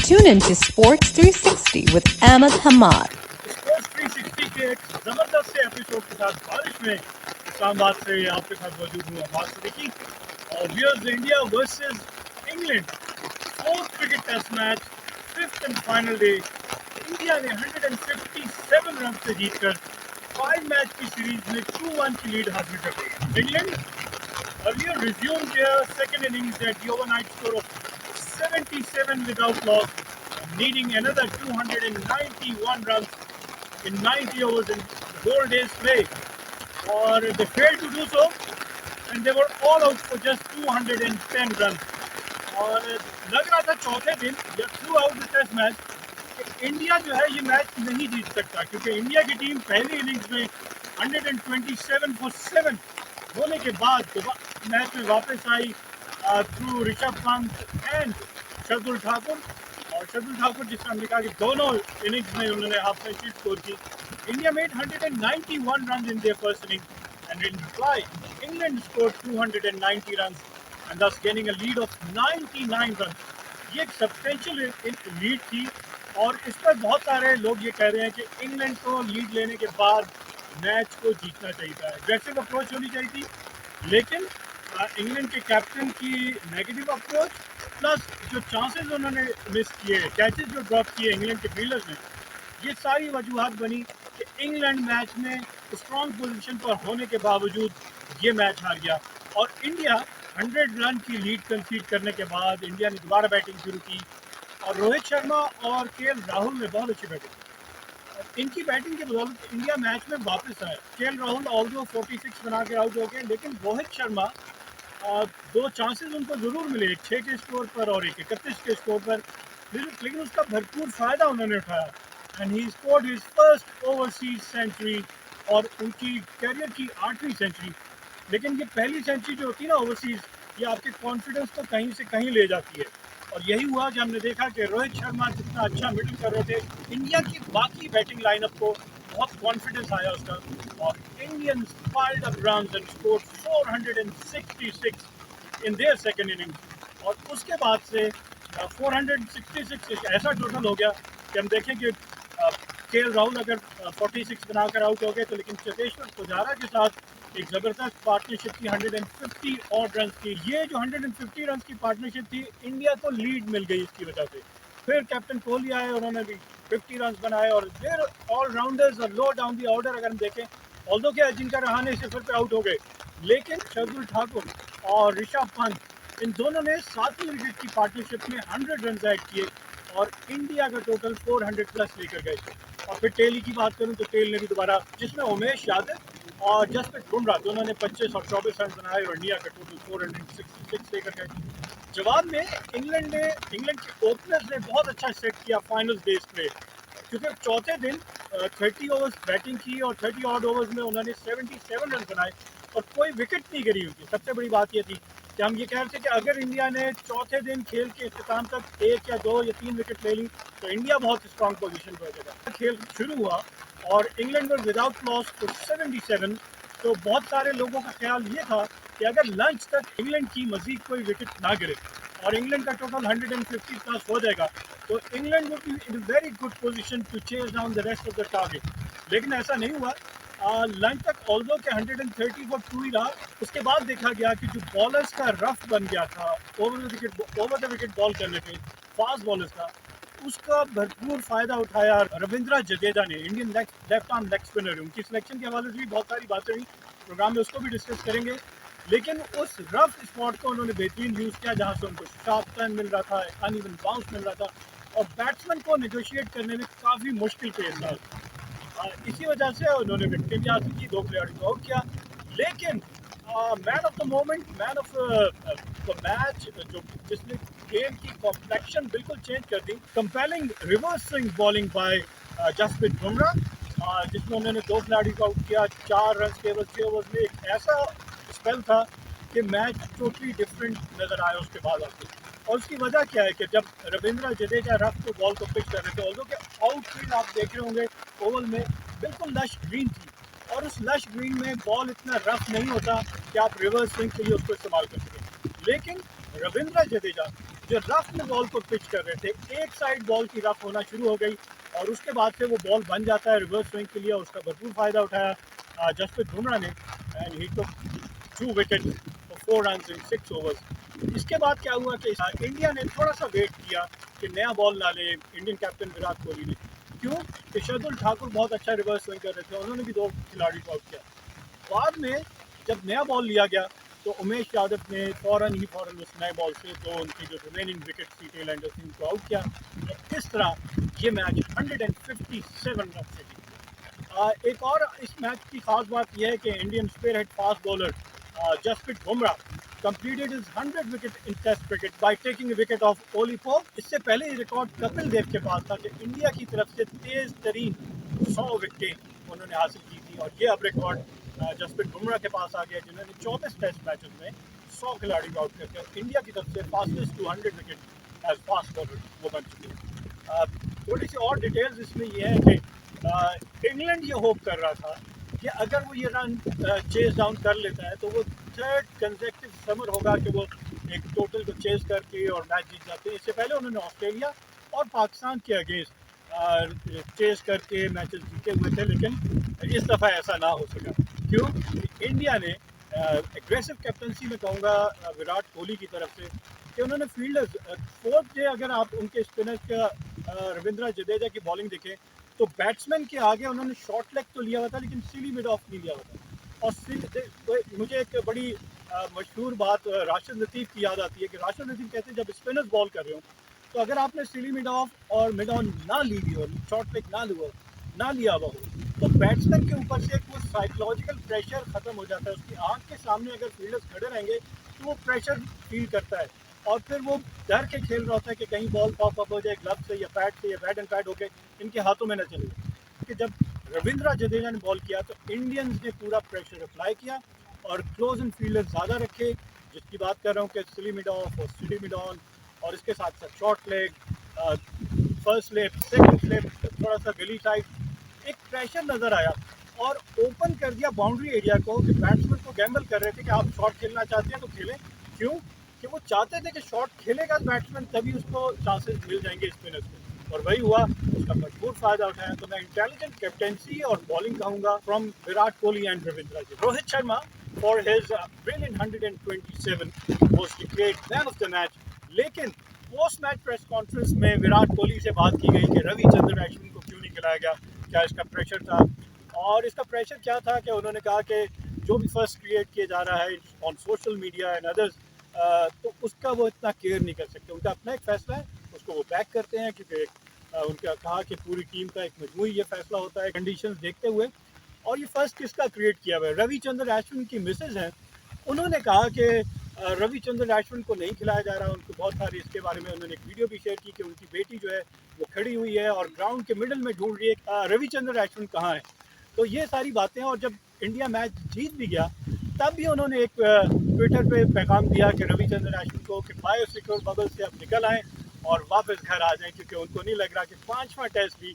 Tune in to Sports 360 with Ahmed Hamad. Sports 360 के एक जबरदस्त से एपिसोड के साथ बारिश में इस्लामाबाद से आपके साथ मौजूद हूँ आवाज सिद्दीकी और viewers India versus England fourth cricket test match fifth and final day India ने 157 रन से जीतकर 5 मैच की सीरीज में 2-1 की लीड हासिल कर ली। England earlier resumed their second innings at the overnight score of 77 without loss, needing another 291 runs in 90 overs in the whole day's play. Or they failed to do so, and they were all out for just 210 runs. और लग रहा था चौथे दिन या throughout the test match कि India जो है ये मैच नहीं जीत सकता, क्योंकि इंडिया की टीम पहली इनिंग्स में 127 for 7 होने के बाद मैच में वापस आई थ्रू ऋषभ पंत एंड शार्दुल ठाकुर। और शार्दुल ठाकुर जिसका हमने कहा कि दोनों इनिंग्स में उन्होंने हाफ सेंचुरी स्कोर की। India made 191 run in their first inning and in reply England scored 290 run and thus getting a lead of 99 run. ये एक सब्सटेंशियल लीड थी और इस पर बहुत सारे लोग ये कह रहे हैं कि इंग्लैंड को लीड लेने के बाद मैच को जीतना चाहिए था, एग्रेसिव अप्रोच होनी चाहिए थी, लेकिन इंग्लैंड के कैप्टन की नेगेटिव अप्रोच प्लस जो चांसेस उन्होंने मिस किए, कैचेस जो ड्रॉप किए इंग्लैंड के फील्डर्स ने, ये सारी वजूहत बनी कि इंग्लैंड मैच में स्ट्रॉन्ग पोजीशन पर होने के बावजूद ये मैच हार गया। और इंडिया 100 रन की लीड कंसीड करने के बाद इंडिया ने दोबारा बैटिंग शुरू की और रोहित शर्मा और राहुल ने बहुत अच्छी बैटिंग की। इनकी बैटिंग के बदौलत इंडिया मैच में वापस आया। राहुल ऑल्दो 46 बना के आउट हो गए, लेकिन रोहित शर्मा दो चांसेस उनको ज़रूर मिले, एक 6 के स्कोर पर और एक 31 के स्कोर पर, लेकिन उसका भरपूर फ़ायदा उन्होंने उठाया and he scored his first overseas century और उनकी कैरियर की 8वीं सेंचुरी। लेकिन ये पहली सेंचुरी जो होती है ना ओवरसीज़, ये आपके कॉन्फिडेंस को कहीं से कहीं ले जाती है और यही हुआ कि हमने देखा कि रोहित शर्मा जितना अच्छा मिडिल कर रहे थे, इंडिया की बाकी बैटिंग लाइनअप को बहुत कॉन्फिडेंस आया उसका और Indians piled up runs and scored 466 in their second innings. और उसके बाद से 466 एक ऐसा टोटल हो गया कि हम देखें कि राहुल अगर 46 बनाकर आउट हो गए तो, लेकिन चेतेश्वर पुजारा के साथ एक ज़बरदस्त पार्टनरशिप थी 150 और रन की। ये जो 150 रन की पार्टनरशिप थी, इंडिया को लीड मिल गई इसकी वजह से। फिर कैप्टन कोहली आए, उन्होंने भी 50 रन बनाए और फिर ऑलराउंडर्स और लो डाउन दी ऑर्डर अगर हम देखें, ऑल्दो के अजिंक्य रहाणे सिफर पे आउट हो गए, लेकिन शार्दुल ठाकुर और ऋषभ पंत इन दोनों ने 7वीं विकेट की पार्टनरशिप में 100 रन ऐड किए और इंडिया का टोटल 400 प्लस लेकर गए। और फिर टेल की बात करूं तो टेल ने भी दोबारा, जिसमें उमेश यादव और जसप्रित बुमराह दोनों ने 25 और 24 रन बनाए और इंडिया का टोटल 466 लेकर गए। जवाब में इंग्लैंड के ओपनर्स ने बहुत अच्छा सेट किया फाइनल डेज पे, क्योंकि चौथे दिन 30 ओवर्स बैटिंग की और 30 ऑड ओवर्स में उन्होंने 77 रन बनाए और कोई विकेट नहीं गिरी उनकी। सबसे बड़ी बात ये थी कि हम ये कह रहे थे कि अगर इंडिया ने चौथे दिन खेल के इख्तिताम तक 1 या 2 या 3 विकेट ले ली तो इंडिया बहुत स्ट्रॉन्ग पोजीशन पर जाएगा। खेल शुरू हुआ और इंग्लैंड में विदाउट लॉस तो 77, तो बहुत सारे लोगों का ख्याल ये था कि अगर लंच तक इंग्लैंड की मजीद कोई विकेट ना गिरे और इंग्लैंड का टोटल 150 प्लस हो जाएगा तो England would be in very good position to chase down the rest of the target. लेकिन ऐसा नहीं हुआ। लंच तक ऑल्दो के 130 for 2 ही रहा। उसके बाद देखा गया कि जो बॉलर्स का रफ बन गया था ओवर द विकेट बॉल करने पे फास्ट बॉलर्स का, उसका भरपूर फ़ायदा उठाया रविंद्रा जडेजा ने, Indian left arm leg spinner. उनकी सिलेक्शन के हवाले से भी बहुत सारी बातें हुई प्रोग्राम में, उसको भी डिस्कस करेंगे। लेकिन उस रफ स्पॉट को उन्होंने बेहतरीन यूज़ किया जहाँ से उनको शार्प टर्न मिल रहा था, अनइवन बाउंस मिल रहा था और बैट्समैन को नेगोशिएट करने में काफ़ी मुश्किल पेश था। इसी वजह से उन्होंने विकेट भी हासिल की, 2 प्लेयर को आउट किया। लेकिन man of the moment, man of the match, जो जिसने गेम की कॉम्प्लेक्शन बिल्कुल चेंज कर दी, compelling reverse swing bowling by Jasprit Bumrah, जिसमें उन्होंने 2 खिलाड़ी को आउट किया 4 रन केवल 6 ओवर्स में। एक ऐसा स्पेल था कि मैच टोटली डिफरेंट नज़र आया उसके बाद आपको। और उसकी वजह क्या है कि जब रविंद्र जडेजा रफ को बॉल को पिच कर रहे थे, ऑल्दो के आउटफील्ड आप देख रहे होंगे ओवल में बिल्कुल लश ग्रीन थी और उस लश ग्रीन में बॉल इतना रफ नहीं होता कि आप रिवर्स स्विंग के लिए उसको इस्तेमाल कर सकें। लेकिन रविंद्र जडेजा जो रफ में बॉल को पिच कर रहे थे, एक साइड बॉल की रफ होना शुरू हो गई और उसके बाद से वो बॉल बन जाता है रिवर्स स्विंग के लिए, और उसका भरपूर फ़ायदा उठाया जसप्रीत बुमराह ने, एंड ही टुक 2 विकेट और 4 रन इन 6 ओवर्स। इसके बाद क्या हुआ कि इंडिया ने थोड़ा सा वेट किया कि नया बॉल ना ले इंडियन कैप्टन विराट कोहली ने। क्यों कि शार्दुल ठाकुर बहुत अच्छा रिवर्स स्विंग कर रहे थे, उन्होंने भी 2 खिलाड़ी को आउट किया। बाद में जब नया बॉल लिया गया तो उमेश यादव ने फ़ौरन उस नए बॉल से तो उनकी जो रिमेनिंग विकेट थी टेल एंडर थी उनको आउट किया, और इस तरह ये मैच 157 रन से जीता। एक और इस मैच की खास बात यह है कि Indian spare fast bowler Jasprit Bumrah completed his 100th wicket in Test cricket by taking a wicket off Oli Pope। इससे पहले ये रिकॉर्ड कपिल देव के पास था कि इंडिया की तरफ से तेज तरीन 100 विकेटें उन्होंने हासिल की थी, और ये अब रिकॉर्ड जसप्रीत बुमराह के पास आ गया जिन्होंने 24 टेस्ट मैचेस में 100 खिलाड़ी को आउट करके इंडिया की तरफ से fastest 200 wicket as fast bowler वो बन चुके हैं। थोड़ी सी और डिटेल्स इसमें ये है कि इंग्लैंड ये होप कर रहा था कि अगर वो ये रन चेज डाउन कर लेता है तो वो थर्ड कंसेक्टिव समर होगा कि वो एक टोटल को चेज करके और मैच जीत जाते हैं। इससे पहले उन्होंने ऑस्ट्रेलिया और पाकिस्तान के अगेंस्ट चेज करके मैचेस जीते हुए थे, लेकिन इस दफ़ा ऐसा ना हो सका। क्यों? इंडिया ने एग्रेसिव कैप्टनसी में कहूँगा विराट कोहली की तरफ से कि उन्होंने फील्डर्स 4th डे अगर आप उनके स्पिनर का रविंद्र जडेजा की बॉलिंग देखें तो बैट्समैन के आगे उन्होंने शॉर्ट लेग तो लिया हुआ था लेकिन सिली मिड ऑफ नहीं लिया हुआ था। और मुझे एक बड़ी मशहूर बात राशिद लतीफ़ की याद आती है कि राशिद लतीफ़ कहते हैं जब स्पिनर्स बॉल कर रहे हो तो अगर आपने सिली मिड ऑफ और मिड ऑन ना ली हुई हो, शॉर्ट लेग ना लिया हुआ हो, तो बैट्समैन के ऊपर से एक वो साइकोलॉजिकल प्रेशर ख़त्म हो जाता है। उसकी आंख के सामने अगर फील्डर्स खड़े रहेंगे तो वो प्रेशर फील करता है और फिर वो डर के खेल रहा होता है कि कहीं बॉल पॉप अप हो जाए ग्लव से या पैड से या बैट एंड पैड होकर इनके हाथों में न चले जाए। कि जब रविंद्र जडेजा ने बॉल किया तो इंडियंस ने पूरा प्रेशर अप्लाई किया और क्लोज इन फील्डर ज़्यादा रखे, जिसकी बात कर रहा हूँ कि सिली मिड ऑफ और सिली मिड ऑन, और इसके साथ साथ short leg, first slip, second slip, थोड़ा सा गली साइड, एक प्रेशर नज़र आया और ओपन कर दिया बाउंड्री एरिया को कि बैट्समैन को गैम्बल कर रहे थे कि आप शॉट खेलना चाहते हैं तो खेलें। क्यों कि वो चाहते थे कि शॉट खेलेगा बैट्समैन तभी उसको चांसेस मिल जाएंगे स्पिनर्स को, और वही हुआ, उसका भरपूर फायदा उठाया। तो मैं इंटेलिजेंट कैप्टेंसी और बॉलिंग कहूँगा from Virat Kohli and Ravindra Jadeja. Rohit Sharma for his brilliant 127 was declared man of the match, लेकिन पोस्ट मैच प्रेस कॉन्फ्रेंस में विराट कोहली से बात की गई कि रविचंद्रन अश्विन को क्यों नहीं खिलाया गया, क्या इसका प्रेशर था। और इसका प्रेशर क्या था कि उन्होंने कहा कि जो भी फर्स्ट क्रिएट किया जा रहा है on social media and others, तो उसका वो इतना केयर नहीं कर सकते, उनका अपना एक फैसला है, उसको वो बैक करते हैं क्योंकि उनका कहा कि पूरी टीम का एक मजमूई ये फैसला होता है कंडीशंस देखते हुए। और ये फर्स्ट किसका क्रिएट किया हुआ है, रविचंद्रन अश्विन की मिसेज हैं, उन्होंने कहा कि रविचंद्रन अश्विन को नहीं खिलाया जा रहा। उनको बहुत सारी इसके बारे में उन्होंने एक वीडियो भी शेयर की कि उनकी बेटी जो है वो खड़ी हुई है और ग्राउंड के मिडल में ढूंढ रही है रविचंद्रन अश्विन कहाँ है। तो ये सारी बातें, और जब इंडिया मैच जीत भी गया तब भी उन्होंने एक ट्विटर पे पैगाम दिया कि रविचंद्रन अश्विन को कि बायो सिक्योर बबल से अब निकल आएँ और वापस घर आ जाएं, क्योंकि उनको नहीं लग रहा कि 5वां टेस्ट भी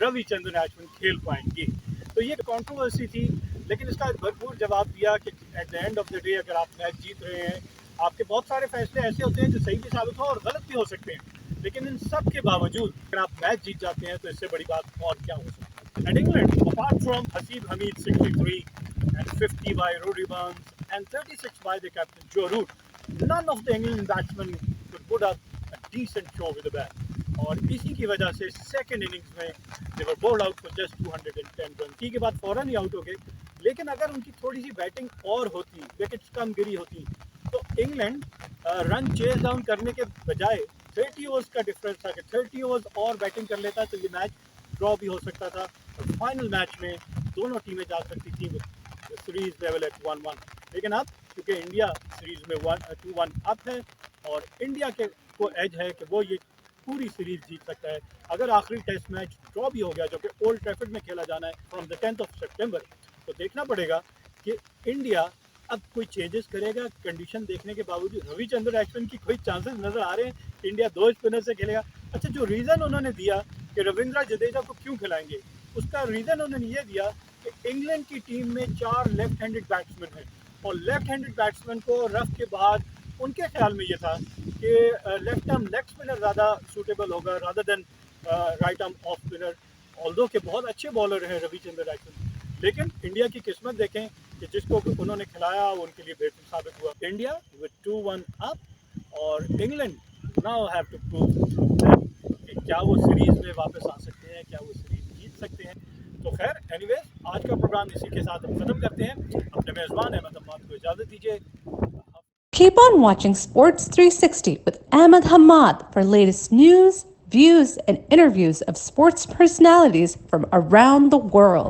रविचंद्रन अश्विन खेल पाएंगे। तो ये कंट्रोवर्सी थी, लेकिन इसका भरपूर जवाब दिया कि at the end of the day अगर आप मैच जीत रहे हैं, आपके बहुत सारे फैसले ऐसे होते हैं जो सही भी साबित हो और गलत भी हो सकते हैं, लेकिन इन सब के बावजूद अगर आप मैच जीत जाते हैं तो इससे बड़ी बात और क्या हो सकती है। And England, apart from Haseeb Hamid 63 and 50 by Rory Burns and 36 by the captain Joe Root, none of the England batsmen could put up a decent show with the bat. और इसी की वजह से सेकंड इनिंग्स में they were bowled out for just 210 run के बाद फौरन ही out हो गए। लेकिन अगर उनकी थोड़ी सी बैटिंग और होती, विकेट्स कम गिरी होती, तो इंग्लैंड रन चेज डाउन करने के बजाय 30 ओवर्स का डिफरेंस था कि 30 ओवर्स और बैटिंग कर लेता तो ये मैच ड्रॉ भी हो सकता था और फाइनल मैच में दोनों टीमें जा सकती थी सीरीज लेवल एट 1-1। लेकिन अब क्योंकि इंडिया सीरीज में 2-1 अप है और इंडिया के को एज है कि वो ये पूरी सीरीज जीत सकता है। अगर आखिरी टेस्ट मैच ड्रॉ भी हो गया जो कि ओल्ड ट्रैफर्ड में खेला जाना है from the 10th of September, तो देखना पड़ेगा कि इंडिया अब कोई चेंजेस करेगा। कंडीशन देखने के बावजूद रविचंद्रन अश्विन की कोई चांसेस नज़र आ रहे हैं, इंडिया 2 स्पिनर से खेलेगा। अच्छा, जो रीज़न उन्होंने दिया कि रविंद्र जडेजा को क्यों खिलाएंगे, उसका रीज़न उन्होंने ये दिया कि इंग्लैंड की टीम में 4 लेफ्ट हैंडेड बैट्समैन हैं और लेफ्ट हैंडेड बैट्समैन को रफ के बाद उनके ख्याल में ये था कि लेफ्ट आर्म लेग स्पिनर ज़्यादा सूटेबल होगा rather than right arm off spinner. Although के बहुत अच्छे बॉलर हैं रविचंद्र अश्विन, लेकिन इंडिया की किस्मत देखें कि जिसको उन्होंने खिलाया वो उनके लिए बेहतर साबित हुआ। इंडिया विद 2-1 अप और England now have to prove कि क्या वो सीरीज में वापस आ सकते हैं, क्या वो सीरीज जीत सकते हैं। तो खैर एनीवेज, आज का प्रोग्राम इसी के साथ हम खत्म करते हैं। अपने मेजबान अहमद हम्माद को इजाजत दीजिए। Keep on watching Sports 360 with Ahmed Hamad for latest news, views, and interviews of sports personalities from around the world.